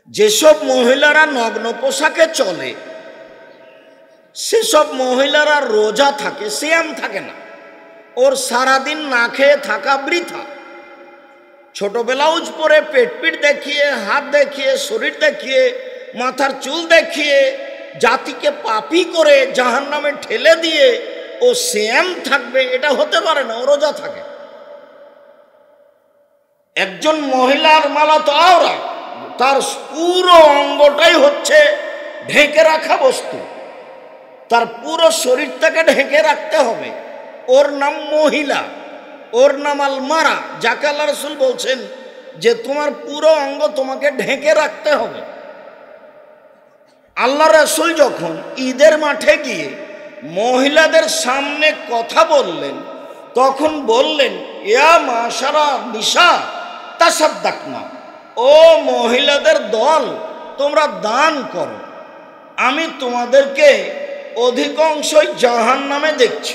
যেসব মহিলারা নগ্ন পোশাকে চলে সেসব মহিলারা রোজা থাকে, সিয়াম থাকে না, ওর সারাদিন না খেয়ে থাকা বৃথা। ছোট ব্লাউজ পরে পেট পিট দেখিয়ে, হাত দেখিয়ে, শরীর দেখিয়ে, মাথার চুল দেখিয়ে জাতিকে পাপী করে জাহান্নামে ঠেলে দিয়ে ও সিয়াম থাকবে, এটা হতে পারে না। ও রোজা থাকে। একজন মহিলার মালা তো আওরা, তার পুরো অঙ্গটাই হচ্ছে ঢেকে রাখা বস্তু, তার পুরো শরীরটাকে ঢেকে রাখতে হবে। ওর নাম মহিলা, ওর নাম আল মারা, যাকে আল্লাহ রাসূল বলছেন যে তোমার পুরো অঙ্গ তোমাকে ঢেকে রাখতে হবে। আল্লাহ রাসূল যখন ঈদের মাঠে গিয়ে মহিলাদের সামনে কথা বললেন তখন বললেন, ইয়া মাশারা নিসা তাসাদ্দাকনা, ও মহিলাদের দল, তোমরা দান করো, আমি তোমাদেরকে অধিকাংশই জাহান্নামে দেখছি।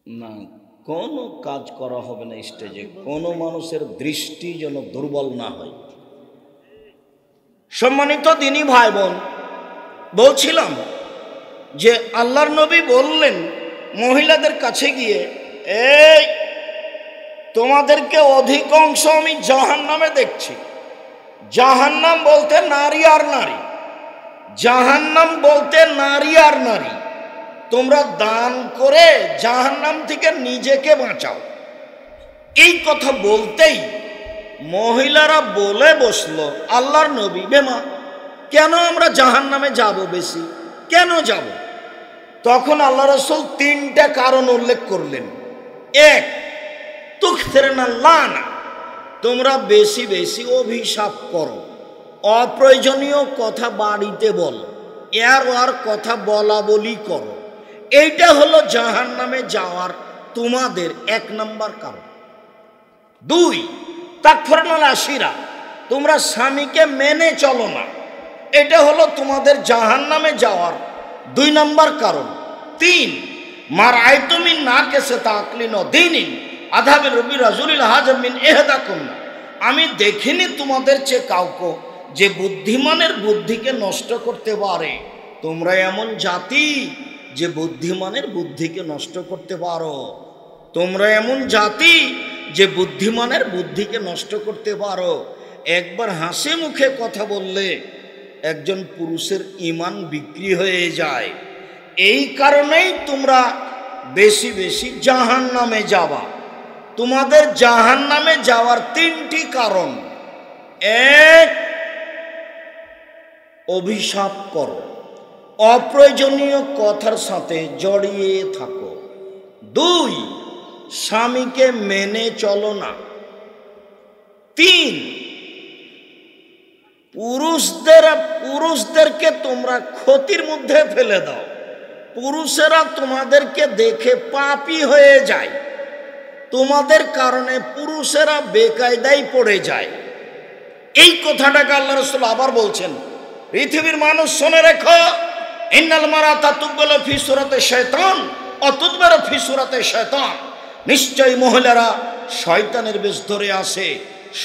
না, কোনো কাজ করা হবে না স্টেজে, কোনো মানুষের দৃষ্টি যেন দুর্বল না হয়। সম্মানিত দিনী ভাই বোন, বলছিলাম যে আল্লাহর নবী বললেন মহিলাদের কাছে গিয়ে, এই তোমাদেরকে অধিকাংশ আমি জাহান্নামে দেখছি। জাহান্নাম বলতে নারী আর নারী, জাহান্নাম বলতে নারী আর নারী। তোমরা দান করে জাহান্নাম থেকে নিজেকে বাঁচাও। এই কথা বলতেই মহিলারা বলে বসলো, আল্লাহর নবী, বেমা কেন আমরা জাহান্নামে যাব? বেশি কেন যাব? তখন আল্লাহ রাসূল তিনটা কারণ উল্লেখ করলেন। এক, তুকসিরনা লানা, তোমরা বেশি বেশি অভিশাপ করো, অপ্রয়োজনীয় কথা বাড়িতে বলো, এর ওর কথা বলা বলি করো। এইটা হলো জাহান্নামে যাওয়ার তোমাদের এক নাম্বার কারণ। দুই, তাকফুরনাল আশিরা, তোমরা স্বামীকে মেনে চলো না, এটা হলো তোমাদের জাহান্নামে যাওয়ার দুই নাম্বার কারণ। তিন, মারাইতু মিন নাকিসা তাকলিন ওয়া দীনিন আযাবি রব্বি রাজুলিল হাজাম মিন ইহদাকুম, আমি দেখিনি তোমাদের চেয়ে কাউকে যে বুদ্ধিমানের বুদ্ধিকে নষ্ট করতে পারে। তোমরা এমন জাতি যে বুদ্ধিমানের বুদ্ধিকে নষ্ট করতে পারো, তোমরা এমন জাতি যে বুদ্ধিমানের বুদ্ধিকে নষ্ট করতে পারো। একবার হাসি মুখে কথা বললে একজন পুরুষের ঈমান বিক্রি হয়ে যায়। এই কারণেই তোমরা বেশি বেশি জাহান্নামে যাবা। তোমাদের জাহান্নামে যাওয়ার তিনটি কারণ। এক, অভিশাপ করো, অপ্রয়োজনীয় কথার সাথে জড়িয়ে থাকো। দুই, স্বামীকে মেনে চলো না। তিন, পুরুষদেরকে তোমরা ক্ষতির মধ্যে ফেলে দাও। পুরুষেরা তোমাদেরকে দেখে পাপী হয়ে যায়, তোমাদের কারণে পুরুষেরা বেকায়দায় পড়ে যায়। এই কথাটাকে আল্লাহ রাসূল আবার বলছেন, পৃথিবীর মানুষ শুনে রেখো, ইন্নাল মারাতা তুকবালু ফি সূরাতি শায়তান ওয়া তুদবারু ফি সূরাতি শায়তান, নিশ্চয়ই মহিলারা শয়তানের বেশ ধরে আসে,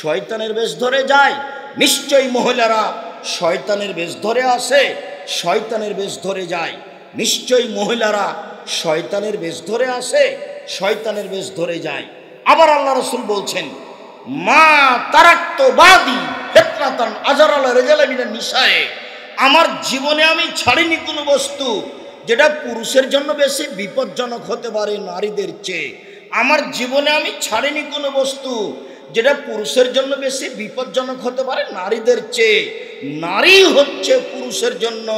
শয়তানের বেশ ধরে যায়। নিশ্চয়ই মহিলারা শয়তানের বেশ ধরে আসে, শয়তানের বেশ ধরে যায়। নিশ্চয়ই মহিলারা শয়তানের বেশ ধরে আসে, শয়তানের বেশ ধরে যায়। আবার আল্লাহ রাসূল বলছেন, মা তারাক্তু বাদি ফিতনাতান আজারাল রিজালা মিনান নিসায়ে, আমার জীবনে আমি ছাড়িনি কোনো বস্তু যেটা পুরুষের জন্য বেশি বিপজ্জনক হতে পারে নারীদের চেয়ে। আমার জীবনে আমি ছাড়িনি কোনো বস্তু যেটা পুরুষের জন্য বেশি বিপজ্জনক হতে পারে নারীদের চেয়ে। নারী হচ্ছে পুরুষের জন্য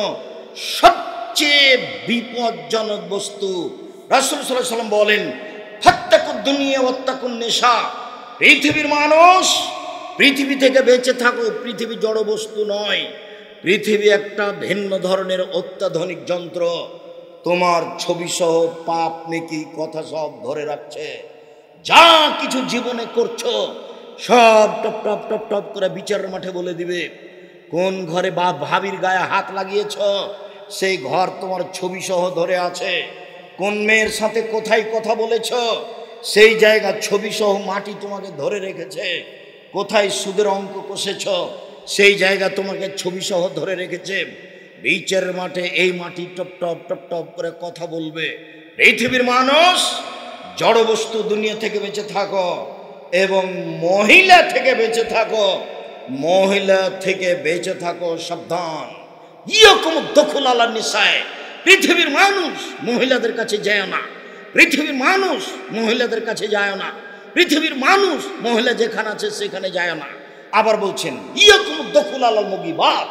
সবচেয়ে বিপজ্জনক বস্তু। রাসূল সাল্লাল্লাহু আলাইহি ওয়াসাল্লাম বলেন, ফাত্তাকুদ দুনিয়া ওয়াত্তাকুন নিসা, পৃথিবীর মানুষ, পৃথিবী থেকে বেঁচে থাকো। পৃথিবী জড় বস্তু নয়, পৃথিবী একটা ভিন্ন ধরনের অত্যাধুনিক যন্ত্র। তোমার ছবি সহ পাপ নেকি কথা সব ধরে রাখছে। যা কিছু জীবনে করছো সব টপ টপ টপ টপ করে বিচারের মাঠে বলে দিবে। কোন ঘরে ভাবির গায়ে হাত লাগিয়েছ সেই ঘর তোমার ছবি সহ ধরে আছে। কোন মেয়ের সাথে কোথায় কথা বলেছ, সেই জায়গা ছবি সহ মাটি তোমাকে ধরে রেখেছে। কোথায় সুদের অঙ্ক কষেছ, সেই জায়গা তোমাকে ছবি সহ ধরে রেখেছে। বিচারের মাঠে এই মাটি টপ টপ টপ টপ করে কথা বলবে। পৃথিবীর মানুষ, জড়বস্তু দুনিয়া থেকে বেঁচে থাকো এবং মহিলা থেকে বেঁচে থাকো, মহিলা থেকে বেঁচে থাকো, সাবধান। ইয়কুম দখল আলা নিসায়, পৃথিবীর মানুষ মহিলাদের কাছে যায় না, পৃথিবীর মানুষ মহিলাদের কাছে যায় না, পৃথিবীর মানুষ মহিলা যেখানে আছে সেখানে যায় না। আবার বলছেন ইয়কুম দখল আলাল মুগিবাত,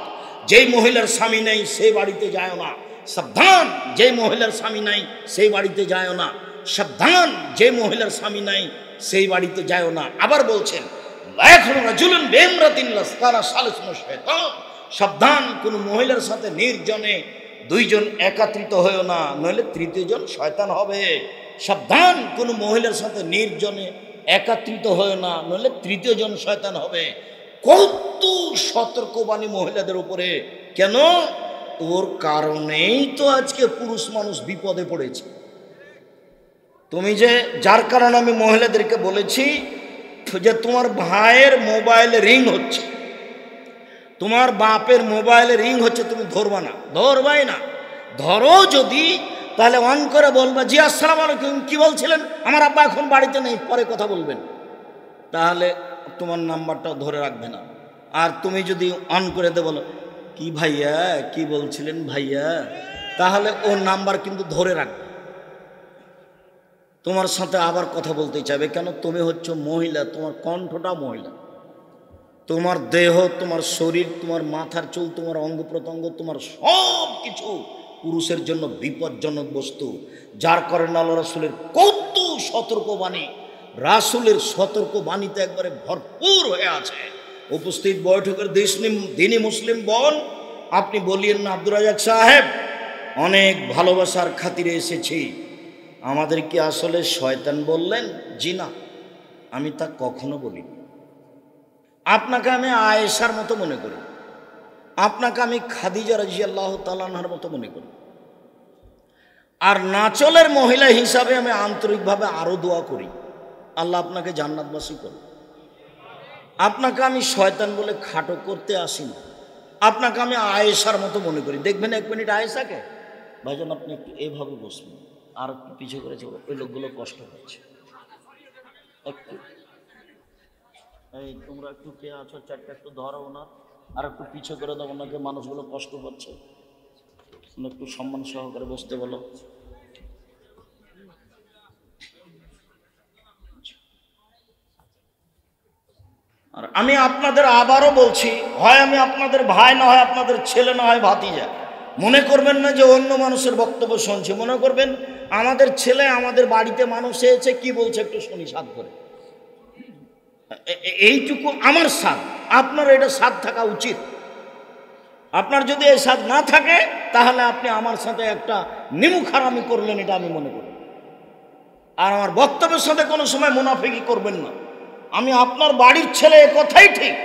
যেই মহিলার স্বামী নেই সেই বাড়িতে যায় না, সাবধান। যেই মহিলার স্বামী নাই সেই বাড়িতে যায় না, সাবধান। যে মহিলার স্বামী নাই সেই বাড়িতে যায় না। আবার বলছেন সাবধান, কোন মহিলার সাথে নির্জনে দুইজন একত্রিত হয়েও না, নইলে তৃতীয় জন শয়তান হবে। সাবধান, কোন মহিলার সাথে নির্জনে একত্রিত হয়ে না, নইলে তৃতীয় জন শয়তান হবে। কত সতর্কবাণী মহিলাদের উপরে। কেন? ওর কারণেই তো আজকে পুরুষ মানুষ বিপদে পড়েছে। তুমি যে, যার কারণে আমি মহিলাদেরকে বলেছি যে তোমার ভাইয়ের মোবাইলে রিং হচ্ছে, তোমার বাপের মোবাইলে রিং হচ্ছে, তুমি ধরবা না, ধরবাই না। ধরো যদি, তাহলে অন করে বলবা জি আসসালামু আলাইকুম, কি বলছিলেন, আমার আব্বা এখন বাড়িতে নেই, পরে কথা বলবেন। তাহলে তোমার নাম্বারটাও ধরে রাখবে না। আর তুমি যদি অন করে দে বলো কি ভাইয়া, কি বলছিলেন ভাইয়া, তাহলে ওর নাম্বার কিন্তু ধরে রাখবে, তোমার সাথে আবার কথা বলতে চাইবে। কেন? তুমি হচ্ছে মহিলা, তোমার কণ্ঠটা মহিলা, তোমার দেহ, তোমার শরীর, তোমার মাথার চুল, তোমার অঙ্গ প্রত্যঙ্গ, তোমার সব কিছু পুরুষের জন্য বিপজ্জনক বস্তু। যার কারণে আল্লাহ রাসূলের কত সতর্কবাণী, রাসূলের সতর্কবাণীতে একবারে ভরপুর হয়ে আছে। উপস্থিত বৈঠকের দিনী মুসলিম বোন, আপনি বলিয়েন না আব্দুর রাজ্জাক সাহেব, অনেক ভালোবাসার খাতিরে এসেছি, আমাদের কি আসলে শয়তান বললেন? জি না, আমি তা কখনো বলিনি। আপনাকে আমি আয়েশার মতো মনে করি, আপনাকে আমি খাদিজা রাদিয়াল্লাহু তাআলা আনহার মতো মনে করি। আর নাচলের মহিলা হিসাবে আমি আন্তরিকভাবে আরো দোয়া করি, আল্লাহ আপনাকে জান্নাতবাসী করুন। আপনাকে আমি শয়তান বলে খাটো করতে আসি না, আপনাকে আমি আয়েশার মতো মনে করি। দেখবেন এক মিনিট আয়েশাকে, ভাইজান আপনি একটু এভাবে বসবেন, আর একটু পিছু করেছে, ওই লোকগুলো কষ্ট পাচ্ছে একটু। এই তোমরা একটু কে আছো, চারটা একটু ধরো ওনার, আর একটু পিছু করে দাও, ওনাকে, মানুষগুলো কষ্ট পাচ্ছে, একটু সম্মান সহকারে বসতে বলো। আর আমি আপনাদের আবারও বলছি, হয় আমি আপনাদের ভাই, না হয় আপনাদের ছেলে, না হয় ভাতিজা। মনে করবেন না যে অন্য মানুষের বক্তব্য শুনছি, মনে করবেন আমাদের ছেলে আমাদের বাড়িতে মানুষ এসেছে, কি বলছে একটু শুনি সাধ করে। এইটুকু আমার স্বাদ, আপনার এটা স্বাদ থাকা উচিত। আপনার যদি এই স্বাদ না থাকে, তাহলে আপনি আমার সাথে একটা নিমুখারামি করলেন, এটা আমি মনে করি। আর আমার বক্তব্যের সাথে কোনো সময় মুনাফিকি করবেন না। আমি আপনার বাড়ির ছেলে, এ কথাই ঠিক।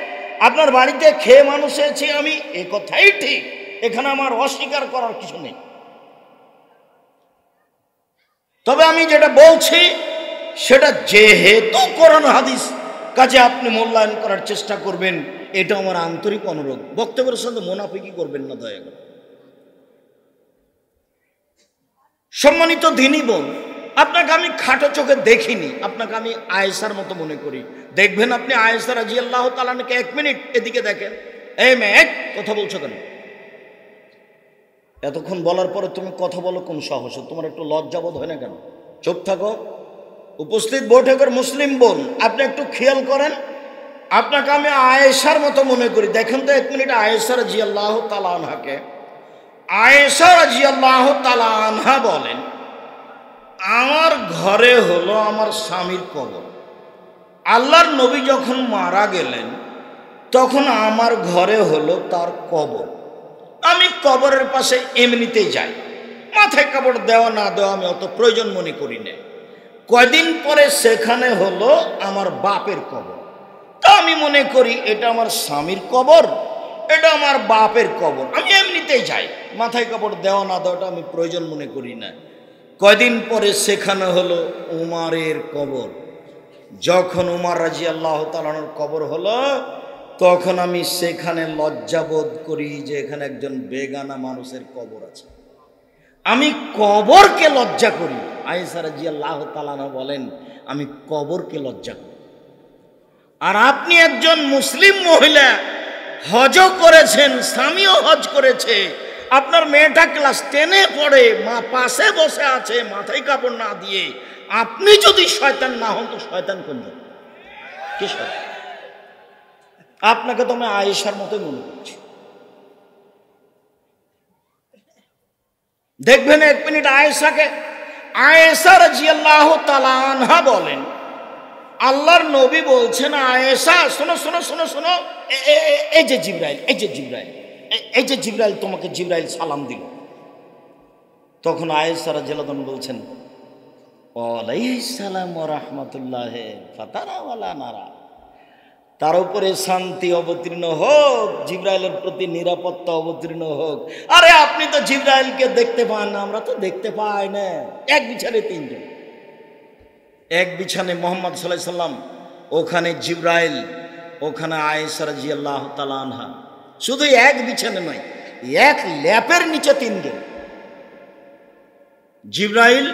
আপনার বাড়িতে খেয়ে মানুষ এসেছি আমি, এ কথাই ঠিক। এখানে আমার অস্বীকার করার কিছু নেই। তবে আমি যেটা বলছি সেটা যেহেতু কোরআন হাদিস, কাজে আপনি মূল্যায়ন করার চেষ্টা করবেন, এটা আমার আন্তরিক অনুরোধ। বক্তব্যের সাথে মুনাফিকি করবেন না দয়া করে। সম্মানিত দ্বীনী বোন, আপনাকে আমি খাটো চোখে দেখিনি, আপনাকে আমি আয়েশার মতো মনে করি। দেখবেন আপনি আয়েশা রাদিয়াল্লাহু তাআলা আনহাকে, এক মিনিট এদিকে দেখেন। এই মেয়ে, কথা বলছো কেন? এতক্ষণ বলার পরে তুমি কথা বলো কোন সাহসে? তোমার একটু লজ্জাবোধ হয় না কেন? চুপ থাকো। উপস্থিত বৈঠকের মুসলিম বোন, আপনি একটু খেয়াল করেন, আপনাকে আমি আয়েশার মতো মনে করি। দেখেন তো এক মিনিট আয়েশা রাদিয়াল্লাহু তাআলা আনহাকে। আয়েশা রাদিয়াল্লাহু তাআলা আনহা বলেন, আমার ঘরে হলো আমার স্বামীর কবর। আল্লাহর নবী যখন মারা গেলেন, তখন আমার ঘরে হলো তার কবর। আমি কবরের পাশে এমনিতেই যাই, মাথায় কাপড় দেওয়া না দেওয়া আমি অত প্রয়োজন মনে করি না। কয়দিন পরে সেখানে হলো আমার বাপের কবর। তা আমি মনে করি এটা আমার স্বামীর কবর, এটা আমার বাপের কবর, আমি এমনিতেই যাই, মাথায় কাপড় দেওয়া না দেওয়াটা আমি প্রয়োজন মনে করি না। কয়দিন পরে সেখানে হলো উমারের কবর। যখন উমার রাদিয়াল্লাহু তাআলার কবর হলো, তখন আমি সেখানে লজ্জাবোধ করি যে এখানে একজন বেগানা মানুষের কবর আছে। আমি কবরকে লজ্জা করি। আয়েশা রাদিয়াল্লাহু তাআলা বলেন, আমি কবরকে লজ্জা করি। আর আপনি একজন মুসলিম মহিলা, হজ করেছেন, স্বামীও হজ করেছে, আপনার মেয়েটা ক্লাস 10-এ পড়ে, মা পাশে বসে আছে মাথায় কাপড় না দিয়ে, আপনি যদি শয়তান না হন তো শয়তান কোন জন? কি শয়তান? আপনাকে তো আমি আয়েশার মতোই মনে করছি। দেখবেন 1 মিনিট আয়েশাকে। আয়েশা রাদিয়াল্লাহু তাআলা আনহা বলেন, আল্লাহর নবী বলছেন, আয়েশা শোনো শোনো শোনো শোনো, এই যে জিবরাইল, এই যে জিবরাইল, এই যে জিবরাইল, তোমাকে জিবরাইল সালাম দিল। তখন আয়েশা রাদিয়াল্লাহু আনহা বলছেন, ওয়ালাইহিস সালাম ওয়া রাহমাতুল্লাহ ফাতারা ওয়ালা নারা, তার উপরে শান্তি অবতীর্ণ হোক, জিবরাইলের প্রতি নিরাপত্তা অবতীর্ণ হোক। আরে আপনি তো জিবরাইলকে দেখতে পান না, আমরা তো দেখতে পাই না। এক বিছানায় 3 জন, এক বিছানে মুহাম্মদ সাল্লাল্লাহু আলাইহি সাল্লাম, ওখানে জিবরাইল, ওখানে আয়েশা রাদিয়াল্লাহু তাআলা আনহা। শুধু এক বিছানে নয়, এক ল্যাপের নিচে 3 জন, জিবরাইল,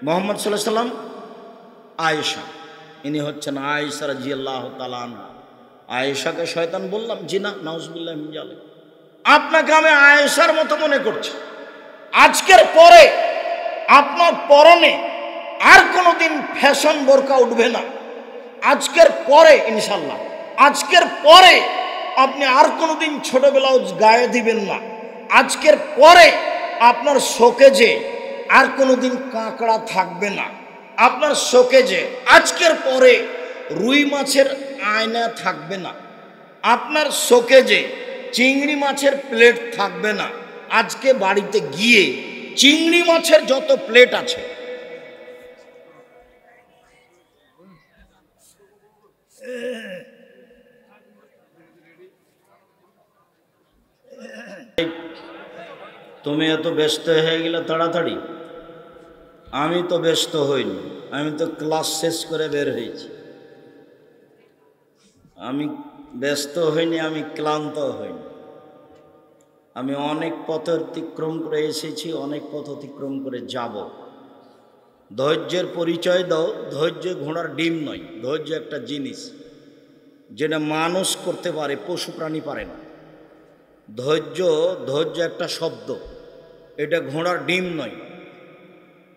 মুহাম্মদ সাল্লাল্লাহু আলাইহি সাল্লাম, আয়েশা। ইনি হচ্ছেন আয়েশা রাদিয়াল্লাহু তাআলা আনহা। আয়েশাকে শয়তান বললাম? জি না, নাউজুবিল্লাহ মিন যালিক। আপনাকে আমি আয়েশার মতো মনে করছি। আজকের পরে আপনার পরনে আর কোনোদিন ফ্যাশন বোরকা উঠবে না। আজকের পরে ইনশাল্লাহ, আজকের পরে আপনি আর কোনোদিন ছোট ব্লাউজ গায়ে দিবেন না। আজকের পরে আপনার শোকেজে আর কোনোদিন কাঁকড়া থাকবে না। আপনার শোকেজে আজকের পরে রুই মাছের আয়না থাকবে না। আপনার শোকেজে চিংড়ি মাছের প্লেট থাকবে না। আজকে বাড়িতে গিয়ে চিংড়ি মাছের যত প্লেট আছে, তুমি এত ব্যস্ত হয়ে গেলে তাড়াতাড়ি। আমি তো ব্যস্ত হইনি, আমি তো ক্লাস শেষ করে বের হয়েছি। আমি ব্যস্ত হইনি, আমি ক্লান্ত হইনি। আমি অনেক পথ অতিক্রম করে এসেছি, অনেক পথ অতিক্রম করে যাব। ধৈর্যের পরিচয় দাও। ধৈর্য ঘোড়ার ডিম নয়। ধৈর্য একটা জিনিস যেটা মানুষ করতে পারে, পশু প্রাণী পারে না। ধৈর্য একটা শব্দ, এটা ঘোড়ার ডিম নয়।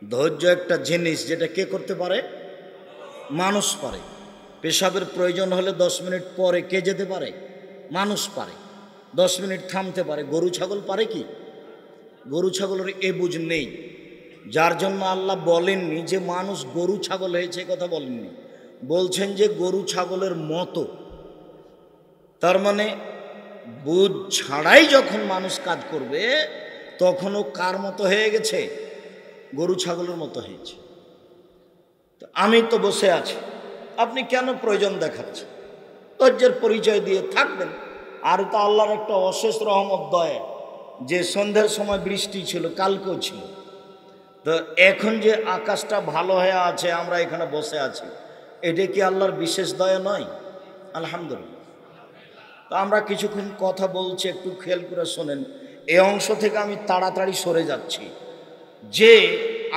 ধৈর্য একটা জিনিস যেটা কে করতে পারে? মানুষ পারে। পেশাবের প্রয়োজন হলে 10 মিনিট পরে কে যেতে পারে? মানুষ পারে। 10 মিনিট থামতে পারে। গরু ছাগল পারে কি? গরু ছাগলের এ বুঝ নেই। যার জন্য আল্লাহ বলেননি যে মানুষ গরু ছাগল হয়েছে, কথা বলেননি। বলছেন যে গরু ছাগলের মতো। তার মানে বুঝ ছাড়াই যখন মানুষ কাজ করবে, তখনও কার মতো হয়ে গেছে? গরু ছাগলের মতো হয়েছে। তো আমি তো বসে আছি, আপনি কেন প্রয়োজন দেখাচ্ছেন? ধৈর্যের পরিচয় দিয়ে থাকবেন। আর তো আল্লাহর একটা অশেষ রহমত, দয়া, যে সন্ধ্যার সময় বৃষ্টি ছিল, কালকেও ছিল। তো এখন যে আকাশটা ভালো হয়ে আছে, আমরা এখানে বসে আছি, এটা কি আল্লাহর বিশেষ দয়া নয়? আলহামদুলিল্লাহ। তো আমরা কিছুক্ষণ কথা বলছি, একটু খেয়াল করে শোনেন। এই অংশ থেকে আমি তাড়াতাড়ি সরে যাচ্ছি। যে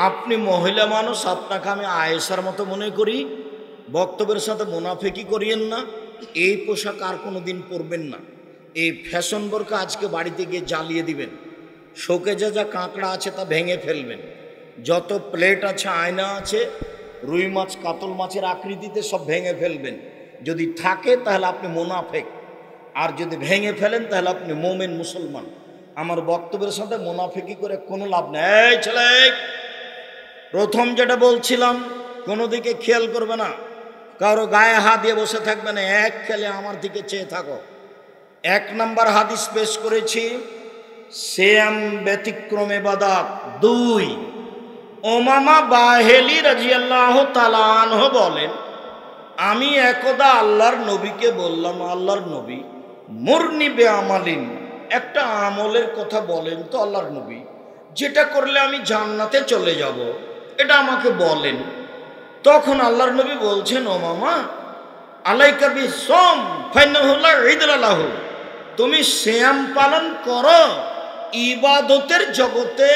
আপনি মহিলা মানুষ, আপনাকে আমি আয়েশার মতো মনে করি। বক্তব্যের সাথে মুনাফিকি করিয়েন না। এই পোশাক আর কোনো দিন পরবেন না। এই ফ্যাশন বোরকা আজকে বাড়িতে গিয়ে জ্বালিয়ে দিবেন। শোকেজে যা কাঁকড়া আছে তা ভেঙে ফেলবেন। যত প্লেট আছে, আয়না আছে, রুই মাছ, কাতল মাছের আকৃতিতে সব ভেঙে ফেলবেন। যদি থাকে তাহলে আপনি মুনাফিক, আর যদি ভেঙে ফেলেন তাহলে আপনি মুমিন, মুসলমান। আমার বক্তব্যের সাথে মুনাফিকি করে কোনো লাভ নেই। এই ছেলে, প্রথম যেটা বলছিলাম, কোনো দিকে খেয়াল করবে না, কারো গায়ে হাত দিয়ে বসে থাকবে না। এক খেলে আমার দিকে চেয়ে থাকো। 1 নম্বর হাদিস পেশ করেছি, সিয়াম ব্যতিক্রম ইবাদত। 2, উমামা বাহেলি রাদিয়াল্লাহু তাআলা আনহু বলেন, আমি একদা আল্লাহর নবীকে বললাম, আল্লাহর নবী, মুরনি বে আমালিন, একটা আমলের কথা বলেন তো আল্লাহর নবী, যেটা করলে আমি জান্নাতে চলে যাব, এটা আমাকে বলেন। তখন আল্লাহর নবী বলছেন, ও মামা, আলাইকা বিসম ফাইনাহুল্লাহ ঈদুল্লাহু, তুমি সিয়াম পালন করো। ইবাদতের জগতে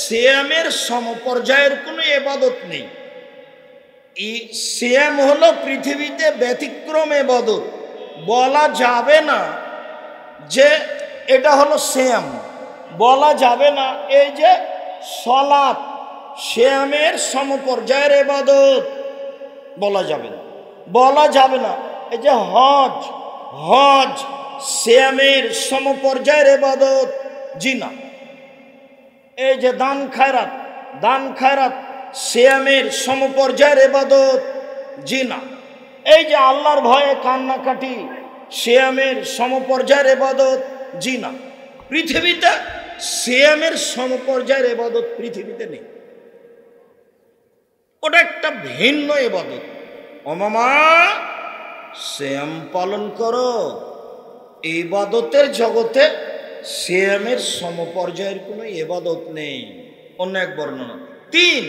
সিয়ামের সমপর্যায়ের কোনো ইবাদত নেই। সিয়াম হলো পৃথিবীতে ব্যতিক্রম ইবাদত। বলা যাবে না যে এটা হলো সিয়াম, বলা যাবে না এই যে সালাত সিয়ামের সমপর্যায়ের ইবাদত, বলা যাবে না। বলা যাবে না এই যে হজ, হজ সিয়ামের সমপর্যায়ের ইবাদত, জি না। এই যে দান খায়রাত, দান খায়রাত সিয়ামের সমপর্যায়ের ইবাদত, জি না। এই যে আল্লাহর ভয়ে কান্নাকাটি সিয়ামের সমপর্যায়ের ইবাদত, জি না। পৃথিবীতে সিয়ামের সমপর্যায়ের ইবাদত পৃথিবীতে নেই, ওটা একটা ভিন্ন ইবাদত। ও মামা, সিয়াম পালন করো। ইবাদতের জগতে সিয়ামের সমপর্যায়ের কোনো ইবাদত নেই। অন্য এক বর্ণনা। 3,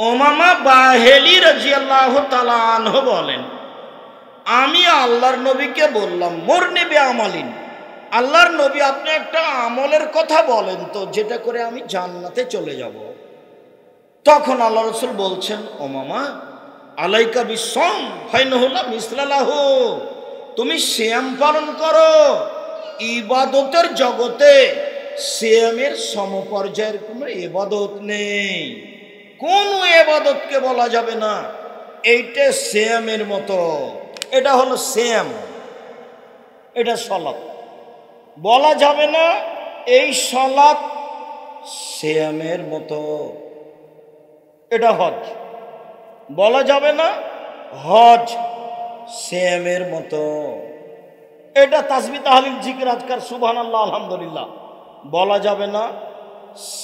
ওমামা বাহেলি রাদিয়াল্লাহু তাআলা আনহু বলেন, আমি আল্লাহর নবীকে বললাম, মুরনি বিআমালিন, আল্লাহর নবী আপনি একটা আমলের কথা বলেন তো, যেটা করে আমি জান্নাতে চলে যাব। তখন আল্লাহ রাসূল বলছেন, ও মামা, আলাইকা বিসম ফাইনাহুল্লাহ মিসলালাহু, তুমি সিয়াম পালন করো। ইবাদতের জগতে সিয়ামের সমপর্যায়ের কোনো ইবাদত নেই। কোন ইবাদতকে বলা যাবে না এইটা সিয়ামের মতো, এটা হলো সিয়াম, এটা সালাত। বলা যাবে না এই সালাত সিয়ামের মতো, এটা হজ। বলা যাবে না হজ সিয়ামের মতো, এটা তাসবিহ তাহলিল জিকির আজকার সুবহানাল্লাহ আলহামদুলিল্লাহ, বলা যাবে না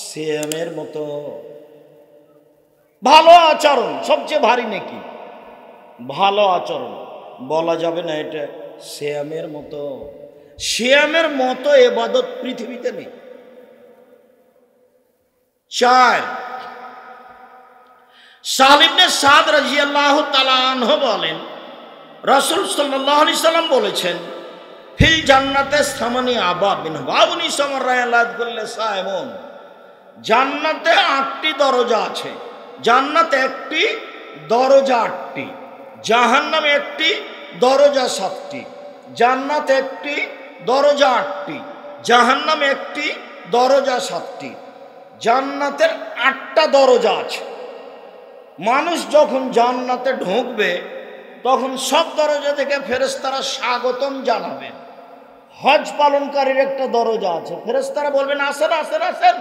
সিয়ামের মতো। ভালো আচরণ সবচেয়ে ভারী নেকি, ভালো আচরণ, বলা যাবে না এটা সিয়ামের মতো। সিয়ামের মতো ইবাদত পৃথিবীতে নেই। 4, সাহল ইবনে সাদ রাদিয়াল্লাহু তাআলা আনহু বলেন, রাসূল সাল্লাল্লাহু আলাইহি সাল্লাম বলেছেন, ফিল জান্নাতে সামানি আবাব মিন বাবুনি সামারায়ালাত কুল্লে সাইমুন, জান্নাতে 8টি দরজা আছে। জান্নাতে একটি দরজা 8টি, জাহান্নামে একটি দরজা 7টি। জান্নাতে একটি দরজা 8টি, জাহান্নামে একটি দরজা 7টি। জান্নাতের 8টা দরজা আছে। মানুষ যখন জান্নাতে ঢুকবে তখন সব দরজা থেকে ফেরেশতারা স্বাগতম জানাবেন। হজ পালনকারীর একটা দরজা আছে, ফেরেশতারা বলবেন, আসেন আসেন আসেন,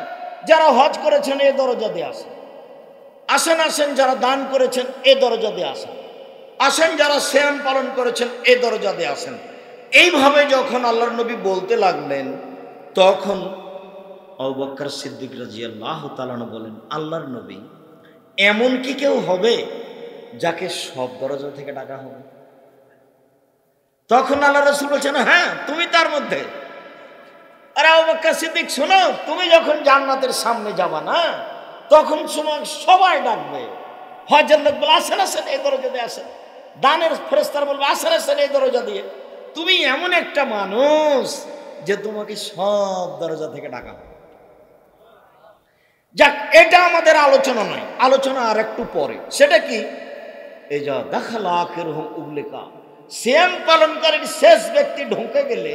যারা হজ করেছেন এই দরজা দিয়ে আসেন। আসেন আসেন, যারা দান করেছেন এই দরজা দিয়ে আসেন। আসেন, যারা সিয়াম পালন করেছেন এই দরজা দিয়ে আসেন। এইভাবে যখন আল্লাহর নবী বলতে লাগলেন, তখন আবু বকর সিদ্দিক রাদিয়াল্লাহু তাআলা বলেন, আল্লাহর নবী, এমন কি কেউ হবে যাকে সব দরজা থেকে ডাকা হবে? তখন আল্লাহ রাসূল বলছেন, হ্যাঁ তুমি তার মধ্যে। আরে আবু বকর সিদ্দিক, শোনো, তুমি যখন জান্নাতের সামনে যাবা না, তখন তোমার সবাই ডাকবে। হজের লোক বলে, আসেন আসেন এই দরজা দিয়ে আসেন। দানের ফেরেশতারা বলবে, আসেন আসেন এই দরজা দিয়ে। তুমি এমন একটা মানুষ যে তোমাকে সব দরজা থেকে ডাকা হবে। যাক, এটা আমাদের আলোচনা নয়, আলোচনা আর একটু পরে। সেটা কি? এই যা দাখালা আখিরুহুম উগলিকা, সিয়াম পালনকারীর শেষ ব্যক্তি ঢুকে গেলে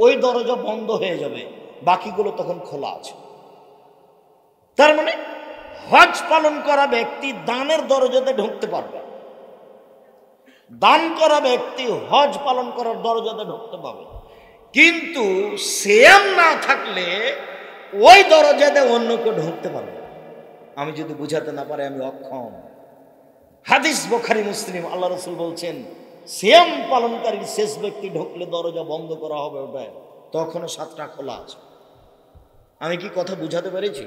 ওই দরজা বন্ধ হয়ে যাবে, বাকিগুলো তখন খোলা আছে। তার মানে হজ পালন করা ব্যক্তি দানের দরজাতে ঢুকতে পারবে, দান করা ব্যক্তি হজ পালন করার দরজাতে ঢুকতে পারবে। কিন্তু সিয়াম না থাকলে ওই দরজাতে অন্য কেউ ঢুকতে পারবে। আমি যদি বুঝাতে না পারি আমি অক্ষম। হাদিস বুখারী মুসলিম, আল্লাহ রাসূল বলছেন, সিয়াম পালনকারীর শেষ ব্যক্তি ঢুকলে দরজা বন্ধ করা হবে, ওটা তখনও 7টা খোলা আছে। আমি কি কথা বুঝাতে পেরেছি?